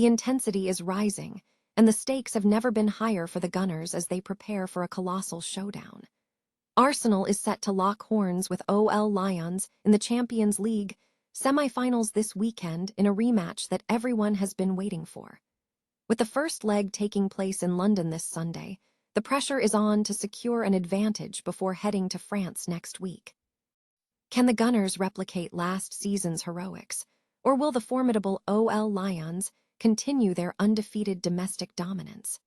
The intensity is rising, and the stakes have never been higher for the Gunners as they prepare for a colossal showdown. Arsenal is set to lock horns with OL Lyonnes in the Champions League semi-finals this weekend in a rematch that everyone has been waiting for. With the first leg taking place in London this Sunday, the pressure is on to secure an advantage before heading to France next week. Can the Gunners replicate last season's heroics, or will the formidable OL Lyonnes continue their undefeated domestic dominance?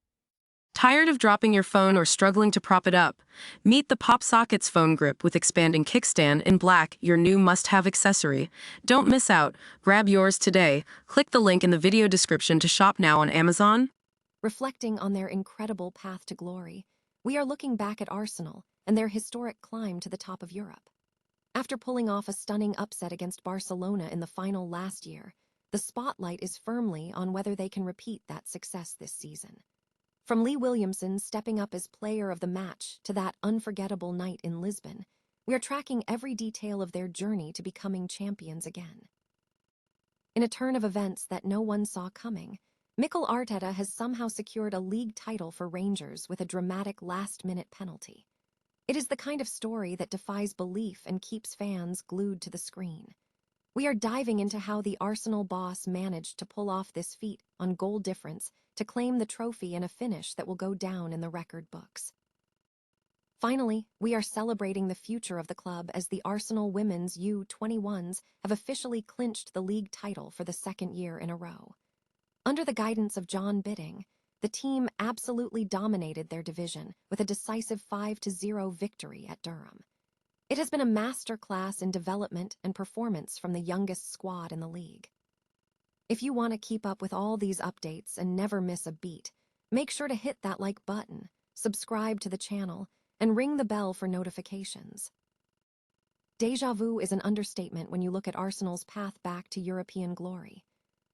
Tired of dropping your phone or struggling to prop it up? Meet the Pop Sockets phone grip with expanding kickstand in black, your new must-have accessory. Don't miss out. Grab yours today. Click the link in the video description to shop now on Amazon. Reflecting on their incredible path to glory, we are looking back at Arsenal and their historic climb to the top of Europe. After pulling off a stunning upset against Barcelona in the final last year, the spotlight is firmly on whether they can repeat that success this season. From Lee Williamson stepping up as player of the match to that unforgettable night in Lisbon, we are tracking every detail of their journey to becoming champions again. In a turn of events that no one saw coming, Mikel Arteta has somehow secured a league title for Rangers with a dramatic last-minute penalty. It is the kind of story that defies belief and keeps fans glued to the screen. We are diving into how the Arsenal boss managed to pull off this feat on goal difference to claim the trophy in a finish that will go down in the record books. Finally, we are celebrating the future of the club as the Arsenal women's U21s have officially clinched the league title for the second year in a row. Under the guidance of John Bidding, the team absolutely dominated their division with a decisive 5-0 victory at Durham. It has been a masterclass in development and performance from the youngest squad in the league. If you want to keep up with all these updates and never miss a beat, make sure to hit that like button, subscribe to the channel, and ring the bell for notifications. Déjà vu is an understatement when you look at Arsenal's path back to European glory.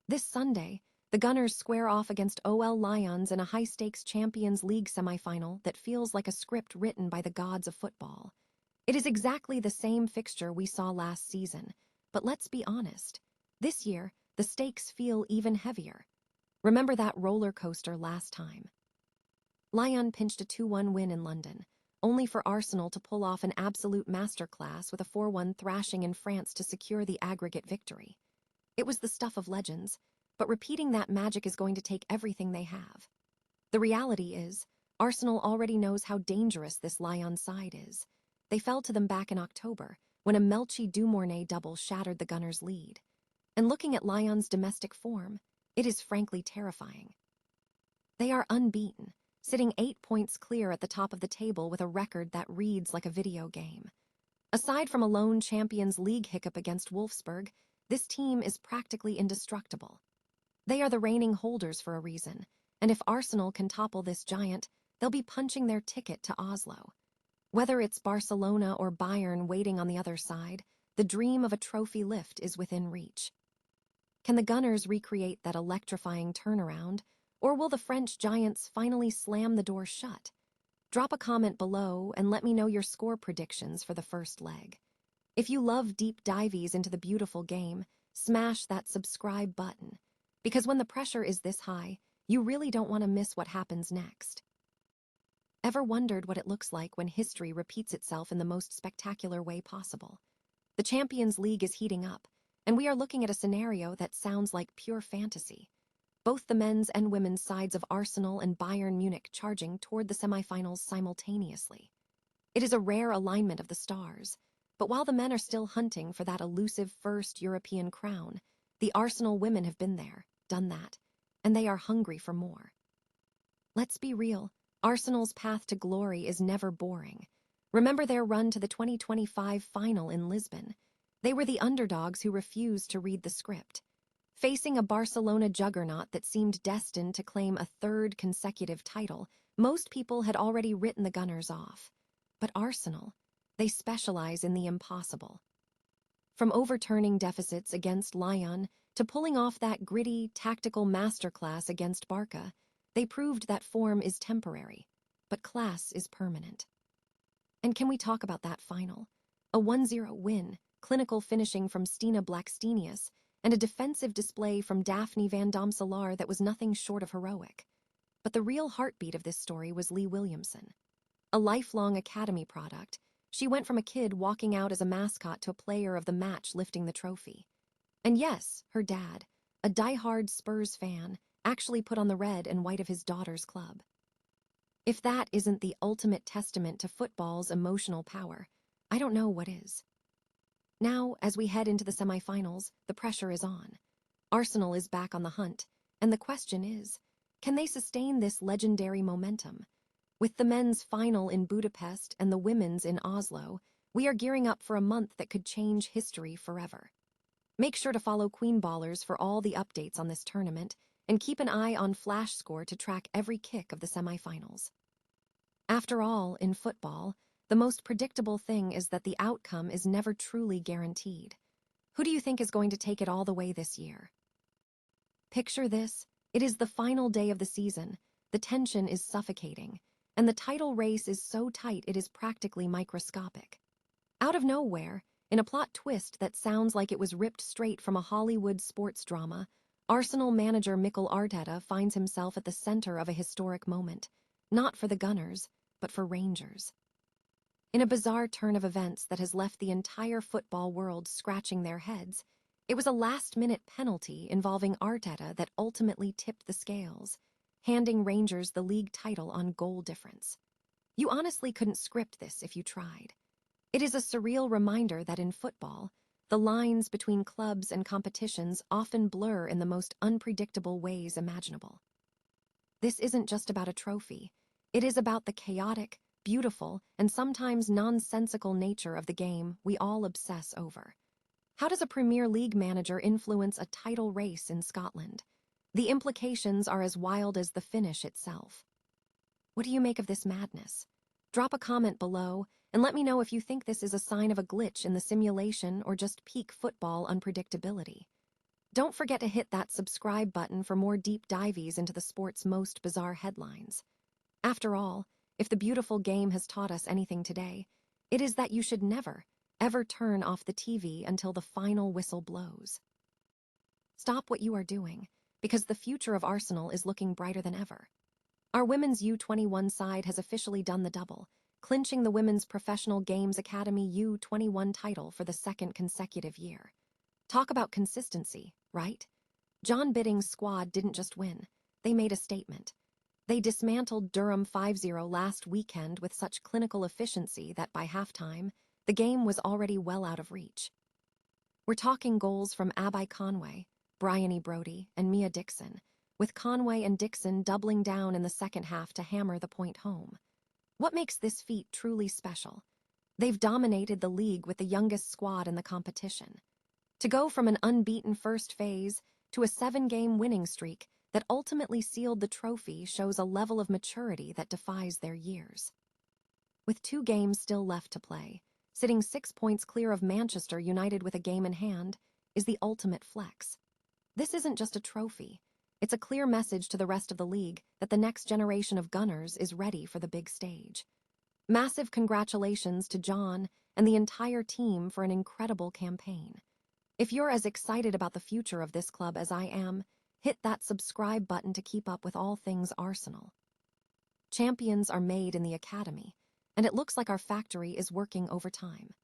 This Sunday, the Gunners square off against OL Lyonnes in a high-stakes Champions League semi-final that feels like a script written by the gods of football. It is exactly the same fixture we saw last season, but let's be honest. This year, the stakes feel even heavier. Remember that roller coaster last time? Lyon pinched a 2-1 win in London, only for Arsenal to pull off an absolute masterclass with a 4-1 thrashing in France to secure the aggregate victory. It was the stuff of legends, but repeating that magic is going to take everything they have. The reality is, Arsenal already knows how dangerous this Lyon side is. They fell to them back in October, when a Melchi-Dumornay double shattered the Gunners' lead. And looking at Lyon's domestic form, it is frankly terrifying. They are unbeaten, sitting 8 points clear at the top of the table with a record that reads like a video game. Aside from a lone Champions League hiccup against Wolfsburg, this team is practically indestructible. They are the reigning holders for a reason, and if Arsenal can topple this giant, they'll be punching their ticket to Oslo. Whether it's Barcelona or Bayern waiting on the other side, the dream of a trophy lift is within reach. Can the Gunners recreate that electrifying turnaround, or will the French giants finally slam the door shut? Drop a comment below and let me know your score predictions for the first leg. If you love deep dives into the beautiful game, smash that subscribe button, because when the pressure is this high, you really don't want to miss what happens next. Ever wondered what it looks like when history repeats itself in the most spectacular way possible? The Champions League is heating up, and we are looking at a scenario that sounds like pure fantasy. Both the men's and women's sides of Arsenal and Bayern Munich charging toward the semifinals simultaneously. It is a rare alignment of the stars, but while the men are still hunting for that elusive first European crown, the Arsenal women have been there, done that, and they are hungry for more. Let's be real. Arsenal's path to glory is never boring. Remember their run to the 2025 final in Lisbon. They were the underdogs who refused to read the script. Facing a Barcelona juggernaut that seemed destined to claim a third consecutive title, most people had already written the Gunners off. But Arsenal, they specialize in the impossible. From overturning deficits against Lyon to pulling off that gritty, tactical masterclass against Barca, they proved that form is temporary, but class is permanent. And can we talk about that final? A 1-0 win, clinical finishing from Stina Blackstenius, and a defensive display from Daphne Van Domselaar that was nothing short of heroic. But the real heartbeat of this story was Lee Williamson. A lifelong academy product, she went from a kid walking out as a mascot to a player of the match lifting the trophy. And yes, her dad, a diehard Spurs fan, actually put on the red and white of his daughter's club. If that isn't the ultimate testament to football's emotional power, I don't know what is. Now, as we head into the semifinals, the pressure is on. Arsenal is back on the hunt, and the question is, can they sustain this legendary momentum? With the men's final in Budapest and the women's in Oslo, we are gearing up for a month that could change history forever. Make sure to follow Queen Ballers for all the updates on this tournament, and keep an eye on Flash Score to track every kick of the semifinals. After all, in football, the most predictable thing is that the outcome is never truly guaranteed. Who do you think is going to take it all the way this year? Picture this. It is the final day of the season, the tension is suffocating, and the title race is so tight it is practically microscopic. Out of nowhere, in a plot twist that sounds like it was ripped straight from a Hollywood sports drama, Arsenal manager Mikel Arteta finds himself at the center of a historic moment, not for the Gunners, but for Rangers. In a bizarre turn of events that has left the entire football world scratching their heads, it was a last-minute penalty involving Arteta that ultimately tipped the scales, handing Rangers the league title on goal difference. You honestly couldn't script this if you tried. It is a surreal reminder that in football, the lines between clubs and competitions often blur in the most unpredictable ways imaginable. This isn't just about a trophy. It is about the chaotic, beautiful, and sometimes nonsensical nature of the game we all obsess over. How does a Premier League manager influence a title race in Scotland? The implications are as wild as the finish itself. What do you make of this madness? Drop a comment below and let me know if you think this is a sign of a glitch in the simulation or just peak football unpredictability. Don't forget to hit that subscribe button for more deep dives into the sport's most bizarre headlines. After all, if the beautiful game has taught us anything today, it is that you should never, ever turn off the TV until the final whistle blows. Stop what you are doing, because the future of Arsenal is looking brighter than ever. Our women's U21 side has officially done the double, clinching the Women's Professional Games Academy U21 title for the second consecutive year. Talk about consistency, right? John Bidding's squad didn't just win, they made a statement. They dismantled Durham 5-0 last weekend with such clinical efficiency that by halftime, the game was already well out of reach. We're talking goals from Abby Conway, Bryony Brody, and Mia Dixon, with Conway and Dixon doubling down in the second half to hammer the point home. What makes this feat truly special? They've dominated the league with the youngest squad in the competition. To go from an unbeaten first phase to a 7-game winning streak that ultimately sealed the trophy shows a level of maturity that defies their years. With 2 games still left to play, sitting 6 points clear of Manchester United with a game in hand is the ultimate flex. This isn't just a trophy. It's a clear message to the rest of the league that the next generation of Gunners is ready for the big stage. Massive congratulations to John and the entire team for an incredible campaign. If you're as excited about the future of this club as I am, hit that subscribe button to keep up with all things Arsenal. Champions are made in the academy, and it looks like our factory is working overtime.